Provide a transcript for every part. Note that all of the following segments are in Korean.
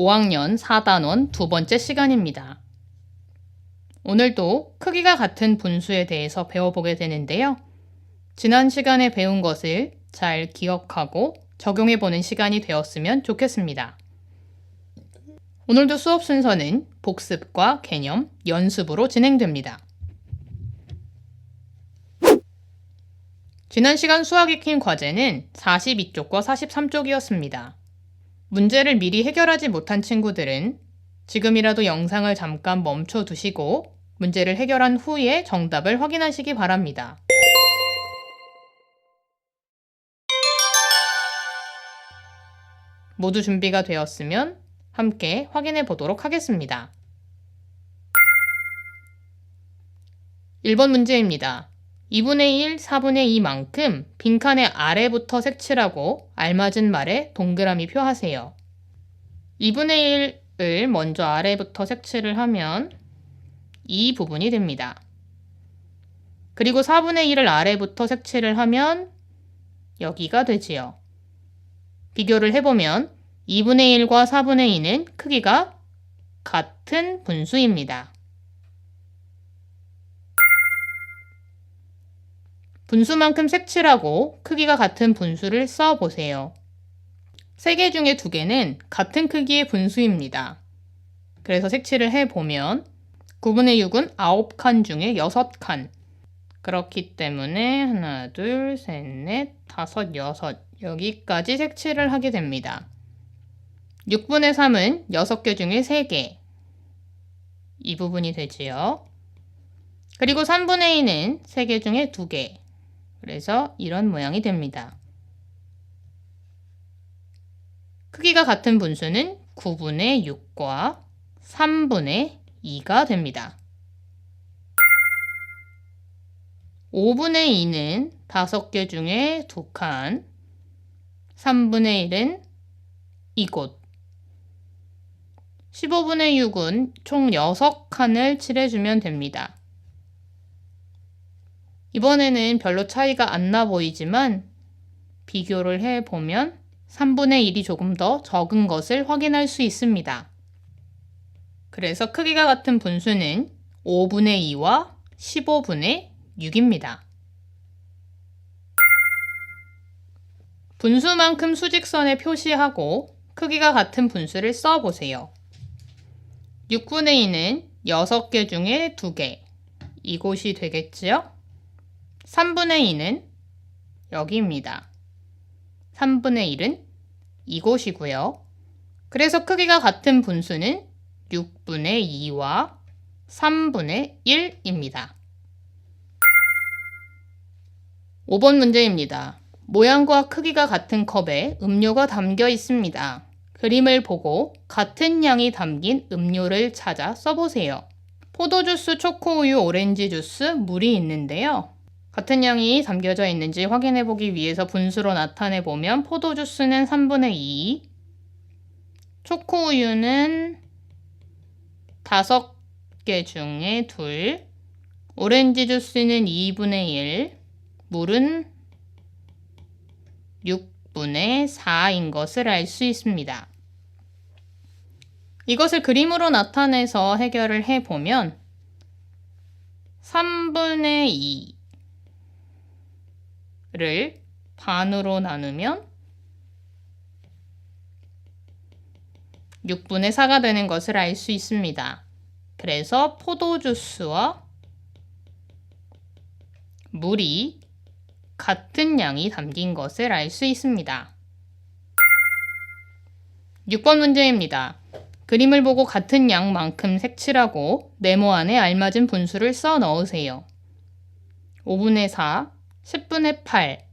5학년 4단원 두 번째 시간입니다. 오늘도 크기가 같은 분수에 대해서 배워보게 되는데요. 지난 시간에 배운 것을 잘 기억하고 적용해보는 시간이 되었으면 좋겠습니다. 오늘도 수업 순서는 복습과 개념, 연습으로 진행됩니다. 지난 시간 수학 익힘 과제는 42쪽과 43쪽이었습니다. 문제를 미리 해결하지 못한 친구들은 지금이라도 영상을 잠깐 멈춰 두시고 문제를 해결한 후에 정답을 확인하시기 바랍니다. 모두 준비가 되었으면 함께 확인해 보도록 하겠습니다. 1번 문제입니다. 2분의 1, 4분의 2만큼 빈칸의 아래부터 색칠하고 알맞은 말에 동그라미 표하세요. 2분의 1을 먼저 아래부터 색칠을 하면 이 부분이 됩니다. 그리고 4분의 1을 아래부터 색칠을 하면 여기가 되지요. 비교를 해보면 2분의 1과 4분의 2는 크기가 같은 분수입니다. 분수만큼 색칠하고 크기가 같은 분수를 써보세요. 3개 중에 2개는 같은 크기의 분수입니다. 그래서 색칠을 해보면 9분의 6은 9칸 중에 6칸. 그렇기 때문에 하나, 둘, 셋, 넷, 다섯, 여섯 여기까지 색칠을 하게 됩니다. 6분의 3은 6개 중에 3개. 이 부분이 되지요. 그리고 3분의 2는 3개 중에 2개. 그래서 이런 모양이 됩니다. 크기가 같은 분수는 9분의 6과 3분의 2가 됩니다. 5분의 2는 5개 중에 2칸, 3분의 1은 이곳, 15분의 6은 총 6칸을 칠해주면 됩니다. 이번에는 별로 차이가 안 나 보이지만 비교를 해보면 3분의 1이 조금 더 적은 것을 확인할 수 있습니다. 그래서 크기가 같은 분수는 5분의 2와 15분의 6입니다. 분수만큼 수직선에 표시하고 크기가 같은 분수를 써보세요. 6분의 2는 6개 중에 2개. 이곳이 되겠지요? 3분의 2는 여기입니다. 3분의 1은 이곳이고요. 그래서 크기가 같은 분수는 6분의 2와 3분의 1입니다. 5번 문제입니다. 모양과 크기가 같은 컵에 음료가 담겨 있습니다. 그림을 보고 같은 양이 담긴 음료를 찾아 써보세요. 포도주스, 초코우유, 오렌지 주스, 물이 있는데요. 같은 양이 담겨져 있는지 확인해 보기 위해서 분수로 나타내 보면 포도주스는 3분의 2, 초코우유는 5개 중에 2, 오렌지 주스는 2분의 1, 물은 6분의 4인 것을 알 수 있습니다. 이것을 그림으로 나타내서 해결을 해보면 3분의 2를 반으로 나누면 6분의 4가 되는 것을 알 수 있습니다. 그래서 포도주스와 물이 같은 양이 담긴 것을 알 수 있습니다. 6번 문제입니다. 그림을 보고 같은 양만큼 색칠하고 네모 안에 알맞은 분수를 써 넣으세요. 5분의 4, 10분의 8,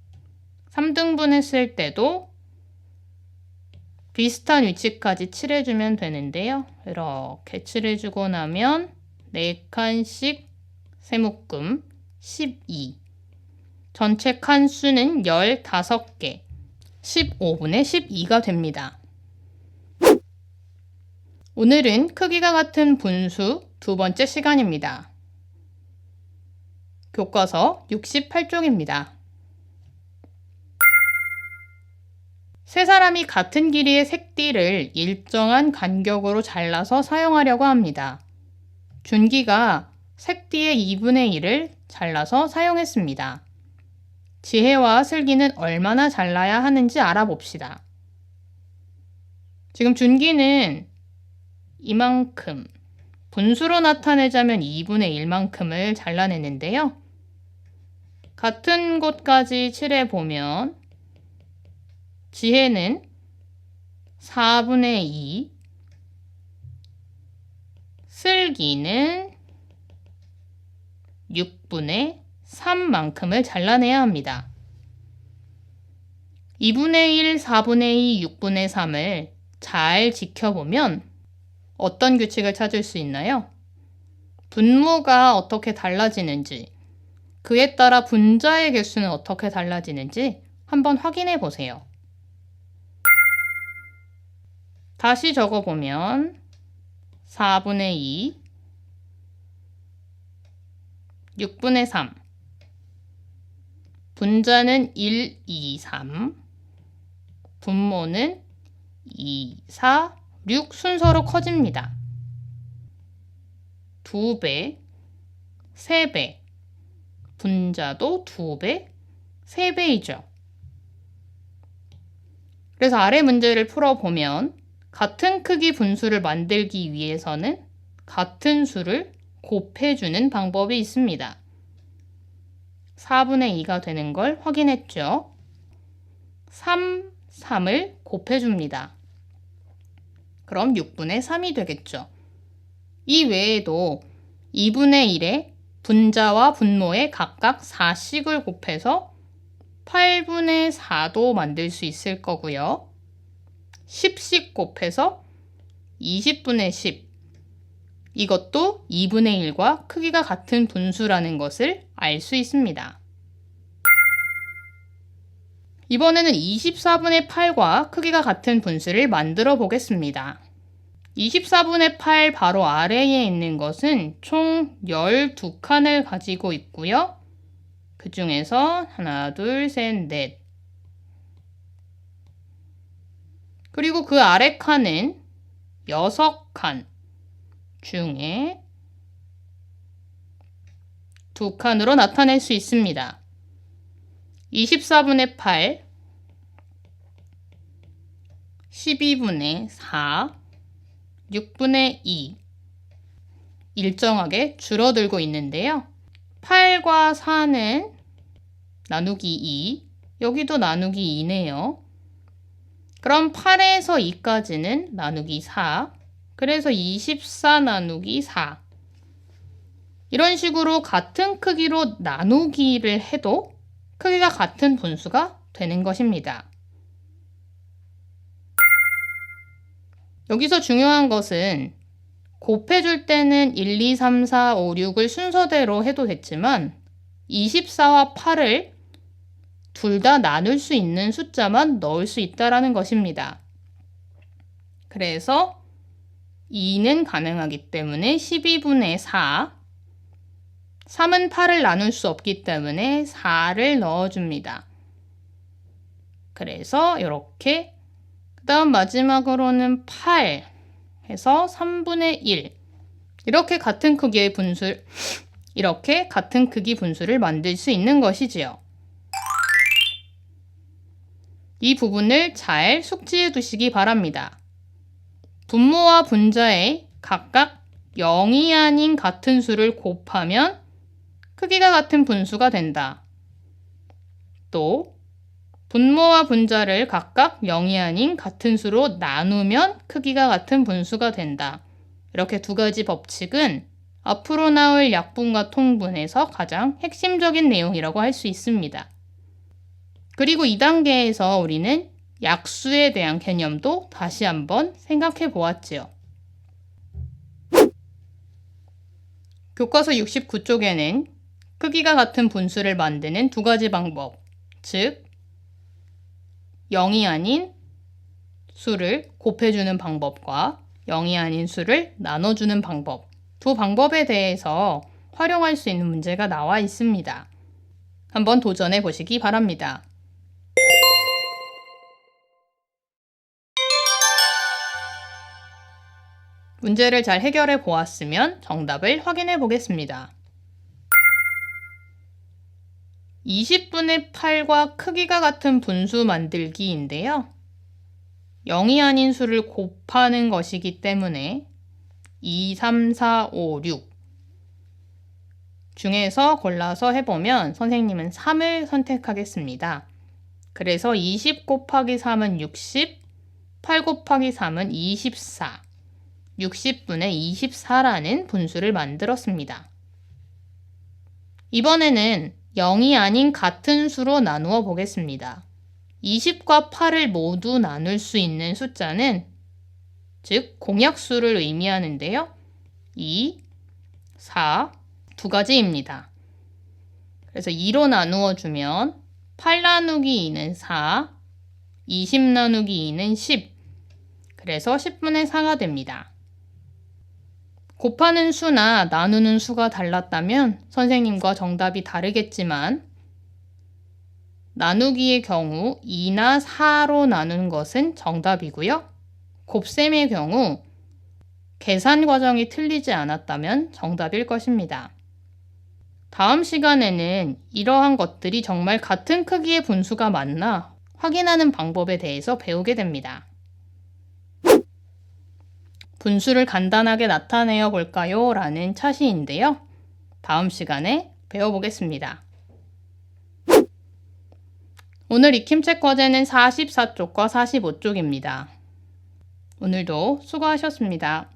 3등분 했을 때도 비슷한 위치까지 칠해주면 되는데요. 이렇게 칠해주고 나면 4칸씩 세묶음 12. 전체 칸 수는 15개, 15분의 12가 됩니다. 오늘은 크기가 같은 분수 두 번째 시간입니다. 교과서 68쪽입니다. 세 사람 사람이 같은 길이의 색띠를 일정한 간격으로 잘라서 사용하려고 합니다. 준기가 색띠의 2분의 1을 잘라서 사용했습니다. 지혜와 슬기는 얼마나 잘라야 하는지 알아봅시다. 지금 준기는 이만큼, 분수로 나타내자면 2분의 1만큼을 잘라냈는데요. 같은 곳까지 칠해보면 지혜는 4분의 2, 슬기는 6분의 3만큼을 잘라내야 합니다. 2분의 1, 4분의 2, 6분의 3을 잘 지켜보면 어떤 규칙을 찾을 수 있나요? 분모가 어떻게 달라지는지, 그에 따라 분자의 개수는 어떻게 달라지는지 한번 확인해 보세요. 다시 적어보면 4분의 2, 6분의 3, 분자는 1, 2, 3, 분모는 2, 4, 6 순서로 커집니다. 2배, 3배, 분자도 2배, 3배이죠. 그래서 아래 문제를 풀어보면 같은 크기 분수를 만들기 위해서는 같은 수를 곱해주는 방법이 있습니다. 4분의 2가 되는 걸 확인했죠. 3, 3을 곱해줍니다. 그럼 6분의 3이 되겠죠. 이 외에도 2분의 1에 분자와 분모에 각각 4씩을 곱해서 8분의 4도 만들 수 있을 거고요. 10씩 곱해서 20분의 10. 이것도 2분의 1과 크기가 같은 분수라는 것을 알 수 있습니다. 이번에는 24분의 8과 크기가 같은 분수를 만들어 보겠습니다. 24분의 8 바로 아래에 있는 것은 총 12칸을 가지고 있고요. 그 중에서 하나, 둘, 셋, 넷. 그리고 그 아래 칸은 6칸 중에 2칸으로 나타낼 수 있습니다. 24분의 8, 12분의 4, 6분의 2 일정하게 줄어들고 있는데요. 8과 4는 나누기 2, 여기도 나누기 2네요. 그럼 8에서 2까지는 나누기 4, 그래서 24 나누기 4. 이런 식으로 같은 크기로 나누기를 해도 크기가 같은 분수가 되는 것입니다. 여기서 중요한 것은 곱해줄 때는 1, 2, 3, 4, 5, 6을 순서대로 해도 됐지만 24와 8을 둘 다 나눌 수 있는 숫자만 넣을 수 있다는 것입니다. 그래서 2는 가능하기 때문에 12분의 4, 3은 8을 나눌 수 없기 때문에 4를 넣어줍니다. 그래서 이렇게 그 다음 마지막으로는 8 해서 3분의 1 이렇게 같은 크기의 분수 이렇게 같은 크기 분수를 만들 수 있는 것이지요. 이 부분을 잘 숙지해 두시기 바랍니다. 분모와 분자에 각각 0이 아닌 같은 수를 곱하면 크기가 같은 분수가 된다. 또 분모와 분자를 각각 0이 아닌 같은 수로 나누면 크기가 같은 분수가 된다. 이렇게 두 가지 법칙은 앞으로 나올 약분과 통분에서 가장 핵심적인 내용이라고 할 수 있습니다. 그리고 2단계에서 우리는 약수에 대한 개념도 다시 한번 생각해 보았지요. 교과서 69쪽에는 크기가 같은 분수를 만드는 두 가지 방법, 즉 0이 아닌 수를 곱해주는 방법과 0이 아닌 수를 나눠주는 방법, 두 방법에 대해서 활용할 수 있는 문제가 나와 있습니다. 한번 도전해 보시기 바랍니다. 문제를 잘 해결해 보았으면 정답을 확인해 보겠습니다. 20분의 8과 크기가 같은 분수 만들기인데요. 0이 아닌 수를 곱하는 것이기 때문에 2, 3, 4, 5, 6 중에서 골라서 해보면 선생님은 3을 선택하겠습니다. 그래서 20 곱하기 3은 60, 8 곱하기 3은 24, 60분의 24라는 분수를 만들었습니다. 이번에는 0이 아닌 같은 수로 나누어 보겠습니다. 20과 8을 모두 나눌 수 있는 숫자는 즉 공약수를 의미하는데요. 2, 4, 두 가지입니다. 그래서 2로 나누어 주면 8 나누기 2는 4, 20 나누기 2는 10, 그래서 10분의 4가 됩니다. 곱하는 수나 나누는 수가 달랐다면 선생님과 정답이 다르겠지만 나누기의 경우 2나 4로 나누는 것은 정답이고요. 곱셈의 경우 계산 과정이 틀리지 않았다면 정답일 것입니다. 다음 시간에는 이러한 것들이 정말 같은 크기의 분수가 맞나 확인하는 방법에 대해서 배우게 됩니다. 분수를 간단하게 나타내어 볼까요? 라는 차시인데요. 다음 시간에 배워보겠습니다. 오늘 익힘책 과제는 44쪽과 45쪽입니다. 오늘도 수고하셨습니다.